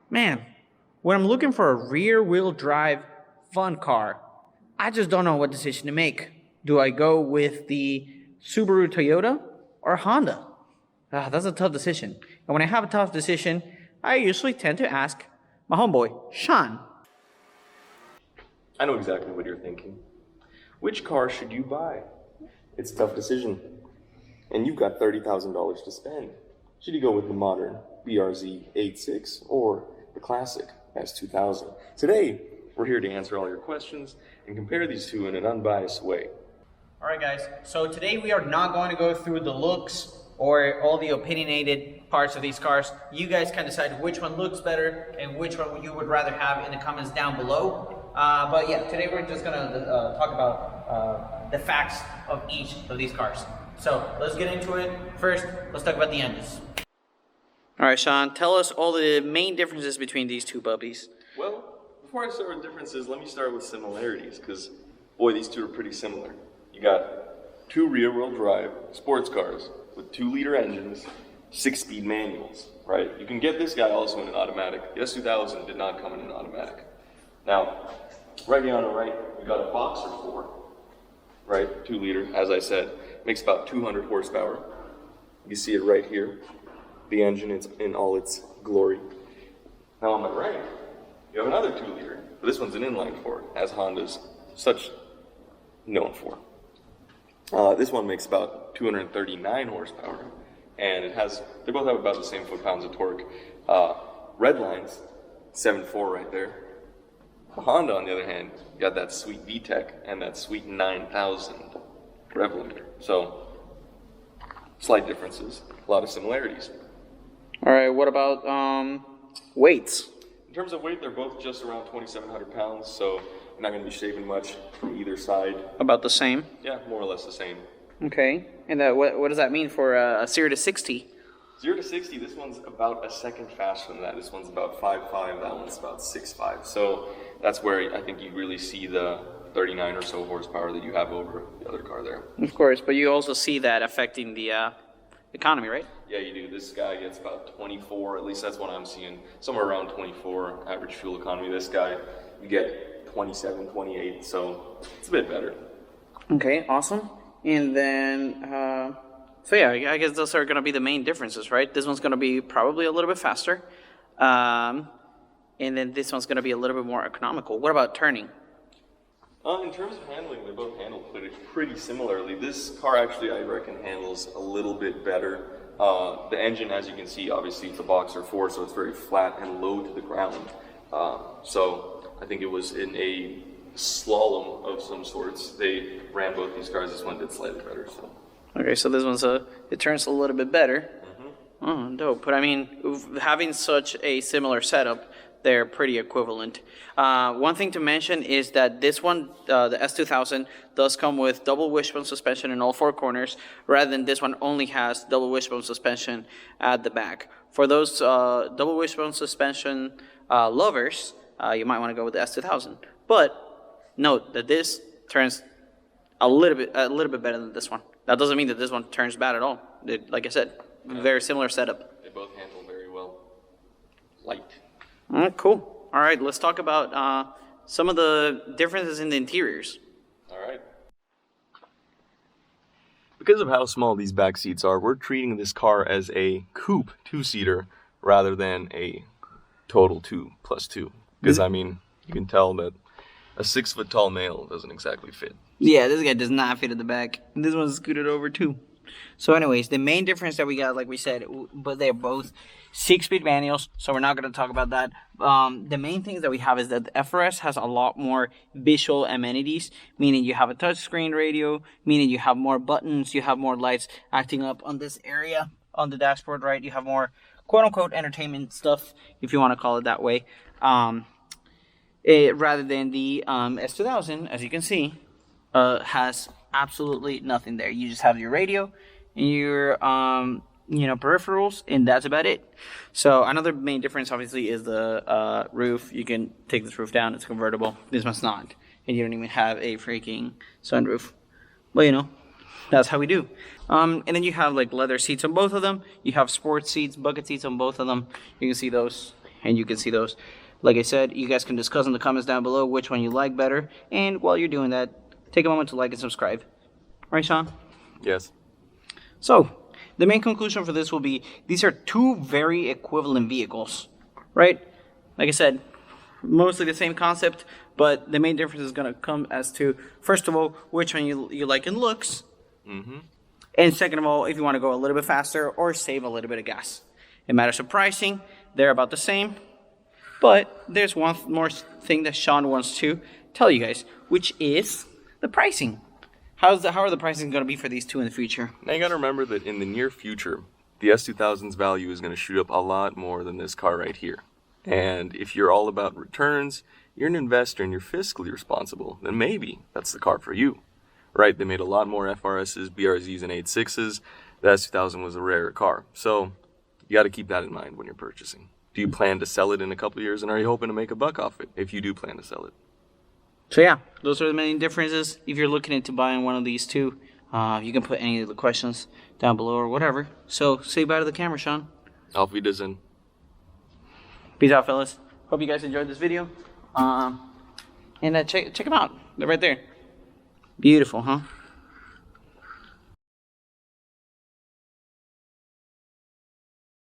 Man, when I'm looking for a rear-wheel drive fun car, I just don't know what decision to make. Do I go with the Subaru Toyota or Honda? That's a tough decision. And when I have a tough decision, I usually tend to ask my homeboy, Sean. I know exactly what you're thinking. Which car should you buy? It's a tough decision. And you've got $30,000 to spend. Should you go with the modern BRZ 86 or the classic S2000? Today, we're here to answer all your questions and compare these two in an unbiased way. Alright guys, so today we are not going to go through the looks or all the opinionated parts of these cars. You guys can decide which one looks better and which one you would rather have in the comments down below. But yeah, today we're just gonna talk about the facts of each of these cars. So let's get into it. First, let's talk about the engines. Alright Sean, tell us all the main differences between these two puppies. Well, before I start with differences, let me start with similarities, because boy, these two are pretty similar. You got two rear-wheel drive sports cars with 2-liter engines, 6-speed manuals, right? You can get this guy also in an automatic. The S2000 did not come in an automatic. Now, right here on the right, we got a Boxer 4, right? 2-liter, as I said, makes about 200 horsepower. You see it right here. The engine is in all its glory. Now on my right, you have another 2-liter, but this one's an inline 4, as Honda's such known for. This one makes about 239 horsepower, and they both have about the same foot-pounds of torque. Redline's 7.4 right there. The Honda, on the other hand, got that sweet VTEC and that sweet 9000 rev limiter. So, slight differences, a lot of similarities. Alright, what about weights? In terms of weight, they're both just around 2,700 pounds, so you're not going to be shaving much from either side. About the same? Yeah, more or less the same. Okay, and what does that mean for a 0 to 60? 0 to 60, this one's about a second faster than that. This one's about 5.5, that one's about 6.5. So that's where I think you really see the 39 or so horsepower that you have over the other car there. Of course, but you also see that affecting the economy, right? Yeah, you do. This guy gets about 24, at least that's what I'm seeing. Somewhere around 24 average fuel economy. This guy, you get 27, 28, so it's a bit better. Okay, awesome. And then, so yeah, I guess those are going to be the main differences, right? This one's going to be probably a little bit faster. And then this one's going to be a little bit more economical. What about turning? In terms of handling, they both handle pretty similarly. This car actually, I reckon, handles a little bit better. The engine, as you can see, obviously it's a Boxer 4, so it's very flat and low to the ground. So I think it was in a slalom of some sorts. They ran both these cars. This one did slightly better. So. Okay, so this one's it turns a little bit better. Mm-hmm. Oh, dope. But I mean, having such a similar setup, they're pretty equivalent. One thing to mention is that this one, the S2000, does come with double wishbone suspension in all 4 corners, rather than this one only has double wishbone suspension at the back. For those double wishbone suspension lovers, you might want to go with the S2000. But note that this turns a little bit better than this one. That doesn't mean that this one turns bad at all. Like I said, very similar setup. They both handle very well. Light. Cool. All right, let's talk about some of the differences in the interiors. All right. Because of how small these back seats are, we're treating this car as a coupe 2-seater rather than a total 2+2. Because, I mean, you can tell that a 6-foot-tall male doesn't exactly fit. Yeah, this guy does not fit at the back. This one's scooted over too. So anyways, the main difference that we got, like we said, but they're both 6-speed manuals, so we're not going to talk about that. The main things that we have is that the FRS has a lot more visual amenities, meaning you have a touchscreen radio, meaning you have more buttons, you have more lights acting up on this area on the dashboard, right? You have more quote-unquote entertainment stuff, if you want to call it that way. Rather than the S2000, as you can see, has absolutely nothing there. You just have your radio and your peripherals, and that's about it. So another main difference obviously is the roof. You can take this roof down, it's convertible. This one's not, and you don't even have a freaking sunroof. But that's how we do. And then you have like leather seats on both of them. You have sports seats, bucket seats on both of them. You can see those and you can see those. Like I said, you guys can discuss in the comments down below which one you like better, and while you're doing that, take a moment to like and subscribe. Right, Sean? Yes. So, the main conclusion for this will be, these are two very equivalent vehicles, right? Like I said, mostly the same concept, but the main difference is going to come as to, first of all, which one you like in looks, and second of all, if you want to go a little bit faster or save a little bit of gas. In matters of pricing, they're about the same, but there's one more thing that Sean wants to tell you guys, which is the pricing. How are the pricing going to be for these two in the future? Now you got to remember that in the near future, the S2000's value is going to shoot up a lot more than this car right here. And if you're all about returns, you're an investor and you're fiscally responsible, then maybe that's the car for you. Right, they made a lot more FRSs, BRZs, and 86s. The S2000 was a rarer car. So you got to keep that in mind when you're purchasing. Do you plan to sell it in a couple of years, and are you hoping to make a buck off it if you do plan to sell it? So yeah, those are the main differences. If you're looking into buying one of these two, you can put any of the questions down below or whatever. So say bye to the camera, Sean. Auf Wiedersehen. Peace out, fellas. Hope you guys enjoyed this video. And check them out. They're right there. Beautiful, huh?